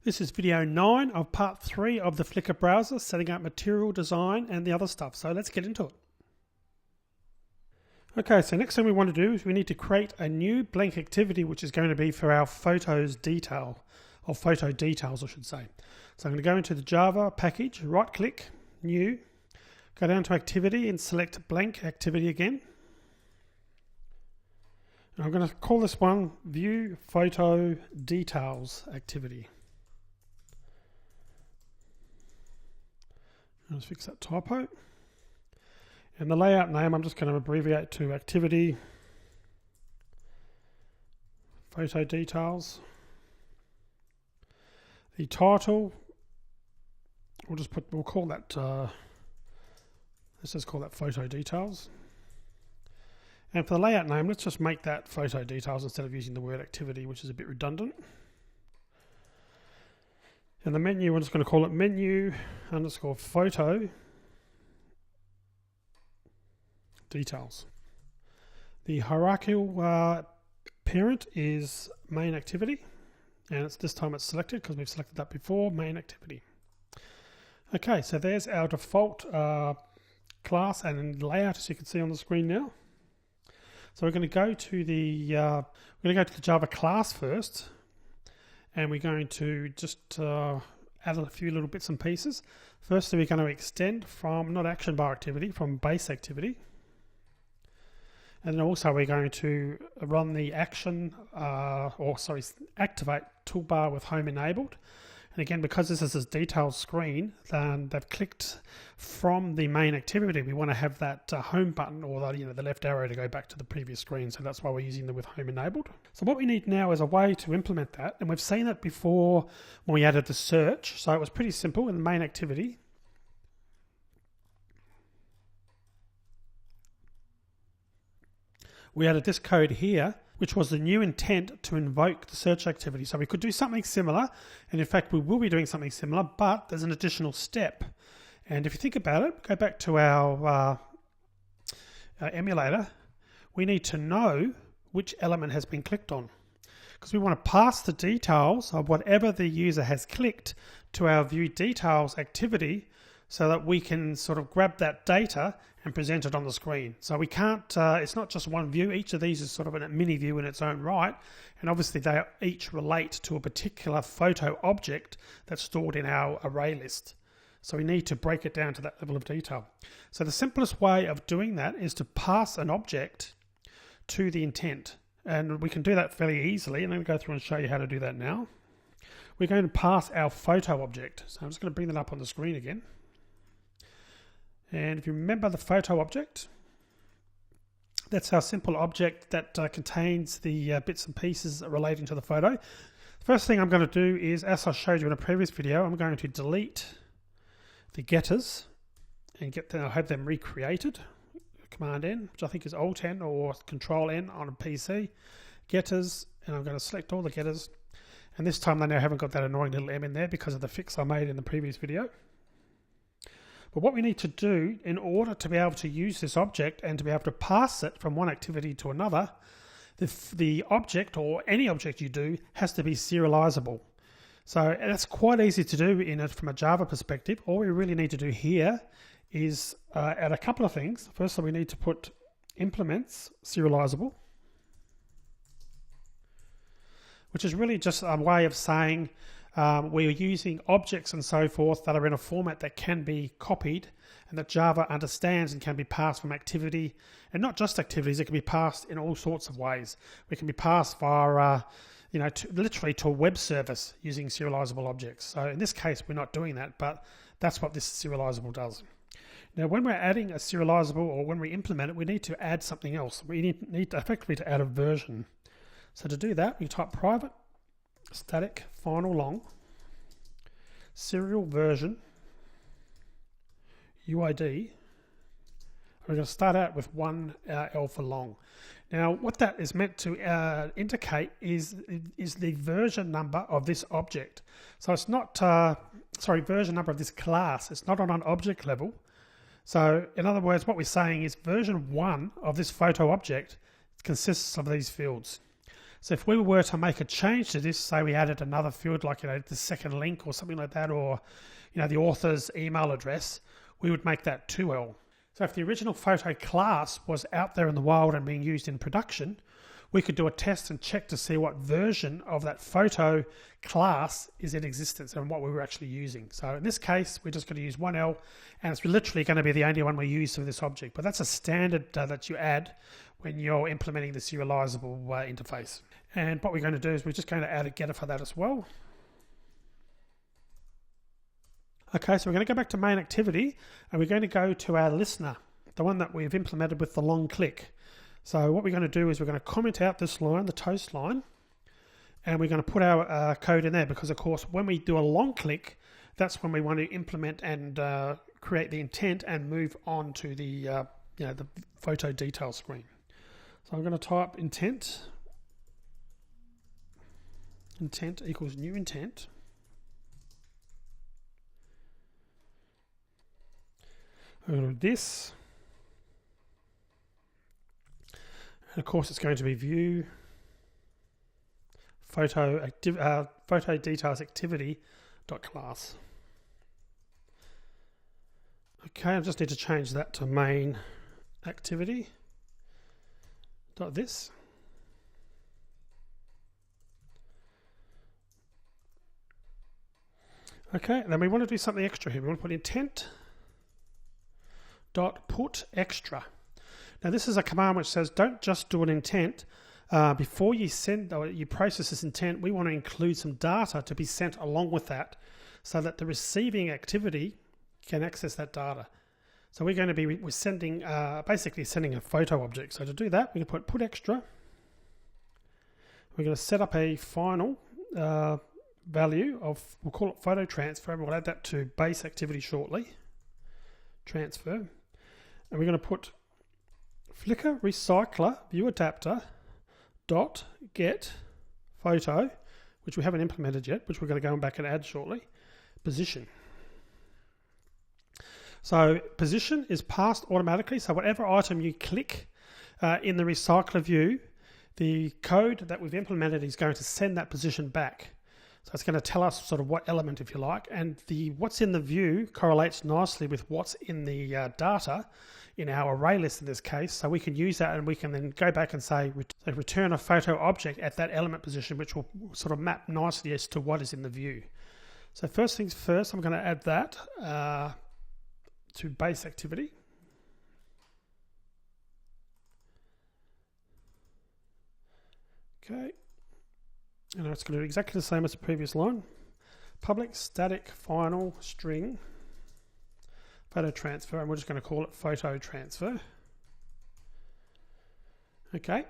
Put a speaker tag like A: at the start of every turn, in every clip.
A: This is video 9 of part 3 of the Flickr browser, setting up material design and the other stuff. So let's get into it. Okay, so next thing we want to do is we need to create a new blank activity, which is going to be for our photos detail, or photo details I should say. So I'm going to go into the Java package, right click, new, go down to activity and select blank activity again. And I'm going to call this one view photo details activity. Let's fix that typo. And the layout name, I'm just going to abbreviate to activity photo details. The title, we'll call that, let's just call that photo details. And for the layout name, let's just make that photo details instead of using the word activity, which is a bit redundant. And the menu, we're just going to call it menu underscore photo details. The hierarchical parent is main activity, and this time it's selected because we've selected that before, main activity. Okay, so there's our default class and layout, as you can see on the screen now. So we're going to go to the Java class first. And we're going to just add a few little bits and pieces. Firstly, we're going to extend from not action bar activity, from base activity. And then also we're going to run the activate toolbar with home enabled. And again, because this is a detailed screen, then they've clicked from the main activity. We want to have that home button or the left arrow to go back to the previous screen. So that's why we're using the with home enabled. So what we need now is a way to implement that. And we've seen it before when we added the search. So it was pretty simple in the main activity. We added this code here, which was the new intent to invoke the search activity. So we could do something similar, and in fact we will be doing something similar, but there's an additional step. And if you think about it, go back to our emulator, we need to know which element has been clicked on, because we want to pass the details of whatever the user has clicked to our view details activity so that we can sort of grab that data and present it on the screen. So we can't, it's not just one view. Each of these is sort of a mini view in its own right. And obviously they each relate to a particular photo object that's stored in our array list. So we need to break it down to that level of detail. So the simplest way of doing that is to pass an object to the intent. And we can do that fairly easily. And I'm going to go through and show you how to do that now. We're going to pass our photo object. So I'm just going to bring that up on the screen again. And if you remember the photo object, that's our simple object that contains the bits and pieces relating to the photo. First thing I'm going to do is, as I showed you in a previous video, I'm going to delete the getters and have them recreated. Command N, which I think is Alt N or Control N on a PC. Getters, and I'm going to select all the getters. And this time they now haven't got that annoying little M in there because of the fix I made in the previous video. But what we need to do in order to be able to use this object and to be able to pass it from one activity to another, the object or any object you do has to be serializable. So that's quite easy to do from a Java perspective. All we really need to do here is add a couple of things. Firstly, we need to put implements serializable, which is really just a way of saying we're using objects and so forth that are in a format that can be copied and that Java understands and can be passed from activity, and not just activities, it can be passed in all sorts of ways. We can be passed via, literally to a web service using serializable objects. So in this case, we're not doing that, but that's what this serializable does. Now, when we're adding a serializable or when we implement it, we need to add something else. We need effectively to add a version. So to do that, we type private static final long serial version UID. We're going to start out with 1 L for long. Now what that is meant to indicate is the version number of this object. So it's not version number of this class. It's not on an object level. So in other words, what we're saying is version 1 of this photo object consists of these fields. So if we were to make a change to this, say we added another field like the second link or something like that, or the author's email address, we would make that 2L. So if the original photo class was out there in the wild and being used in production, we could do a test and check to see what version of that photo class is in existence and what we were actually using. So in this case, we're just going to use 1L, and it's literally going to be the only one we use for this object. But that's a standard that you add when you're implementing the serializable interface. And what we're going to do is we're just going to add a getter for that as well. Okay, so we're going to go back to main activity, and we're going to go to our listener, the one that we've implemented with the long click. So what we're going to do is we're going to comment out this line, the toast line, and we're going to put our code in there, because of course when we do a long click, that's when we want to implement and create the intent and move on to the the photo detail screen. So I'm going to type intent equals new intent. I'm going to do this. And of course it's going to be view photo details activity dot class. Okay, I just need to change that to main activity dot this. Okay, and then we want to do something extra here. We want to put intent dot put extra. Now this is a command which says don't just do an intent. Before you send or you process this intent, we want to include some data to be sent along with that, so that the receiving activity can access that data. So we're going to be basically sending a photo object. So to do that, we can put extra. We're going to set up a final value of, we'll call it photo transfer, and we'll add that to base activity shortly. Transfer. And we're going to put Flickr recycler view adapter dot get photo, which we haven't implemented yet, which we're going to go back and add shortly, position. So position is passed automatically. So whatever item you click in the recycler view, the code that we've implemented is going to send that position back. So it's going to tell us sort of what element, if you like, and what's in the view correlates nicely with what's in the data in our array list in this case. So we can use that, and we can then go back and say return a photo object at that element position, which will sort of map nicely as to what is in the view. So first things first, I'm going to add that to base activity. Okay. And it's going to do exactly the same as the previous line. Public static final string photo transfer, and we're just going to call it photo transfer. Okay.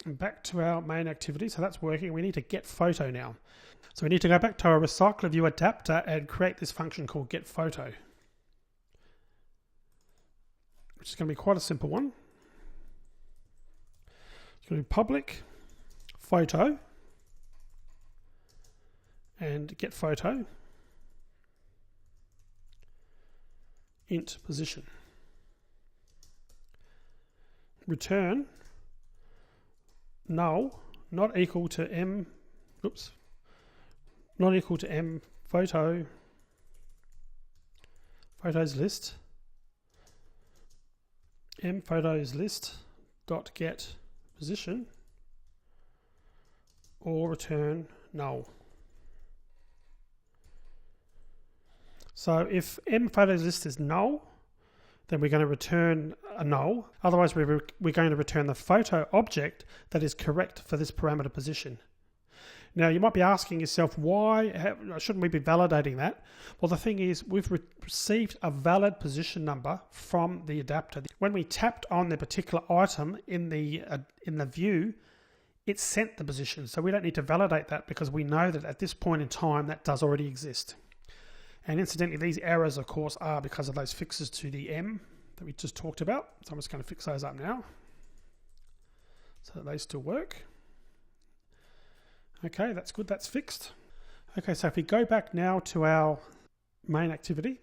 A: And back to our main activity. So that's working. We need to get photo now. So we need to go back to our recycler view adapter and create this function called get photo, which is going to be quite a simple one. It's going to be public photo and get photo int position. Return null not equal to m photos list m photos list dot get position, or return null. So if m photos list is null, then we're going to return a null. Otherwise, we're going to return the photo object that is correct for this parameter position. Now, you might be asking yourself, why shouldn't we be validating that? Well, the thing is, we've received a valid position number from the adapter. When we tapped on the particular item in the view, it sent the position. So we don't need to validate that, because we know that at this point in time, that does already exist. And incidentally, these errors, of course, are because of those fixes to the M that we just talked about. So I'm just going to fix those up now, so that they still work. Okay, that's good, that's fixed. Okay, so if we go back now to our main activity,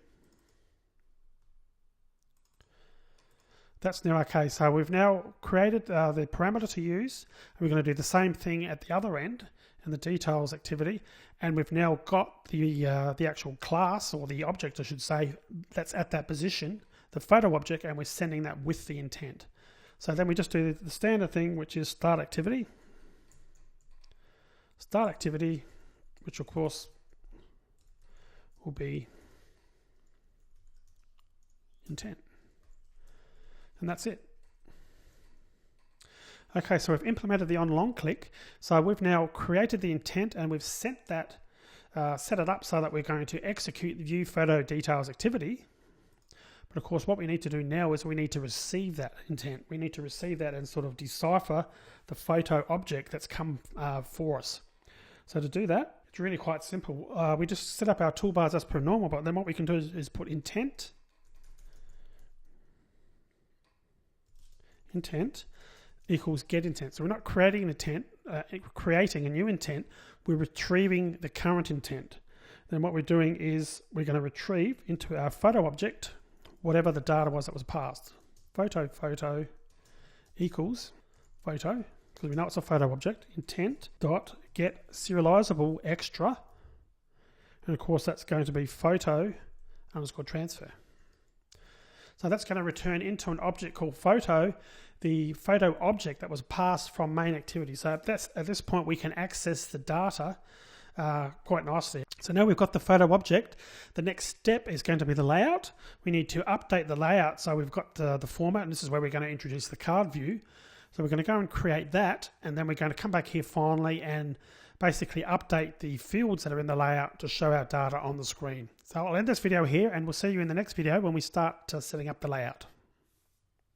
A: That's now okay. So we've now created the parameter to use, and we're going to do the same thing at the other end in the details activity, and we've now got the actual class, or the object I should say, that's at that position, the photo object, and we're sending that with the intent. So then we just do the standard thing, which is start activity, which of course will be intent. And that's it. Okay, so we've implemented the on long click. So we've now created the intent, and we've sent that, set it up so that we're going to execute the view photo details activity. But of course, what we need to do now is we need to receive that intent. We need to receive that and sort of decipher the photo object that's come for us. So to do that, it's really quite simple. We just set up our toolbars as per normal, but then what we can do is put intent equals get intent. So we're not creating an intent, creating a new intent, we're retrieving the current intent. Then what we're doing is we're going to retrieve into our photo object whatever the data was that was passed. Photo equals photo, because we know it's a photo object, intent dot get serializable extra, and of course that's going to be photo underscore transfer. So that's going to return into an object called photo, the photo object that was passed from main activity. So at this point we can access the data quite nicely. So now we've got the photo object. The next step is going to be the layout. We need to update the layout. So we've got the format, and this is where we're going to introduce the card view. So we're going to go and create that, and then we're going to come back here finally and basically update the fields that are in the layout to show our data on the screen. So I'll end this video here, and we'll see you in the next video when we start setting up the layout.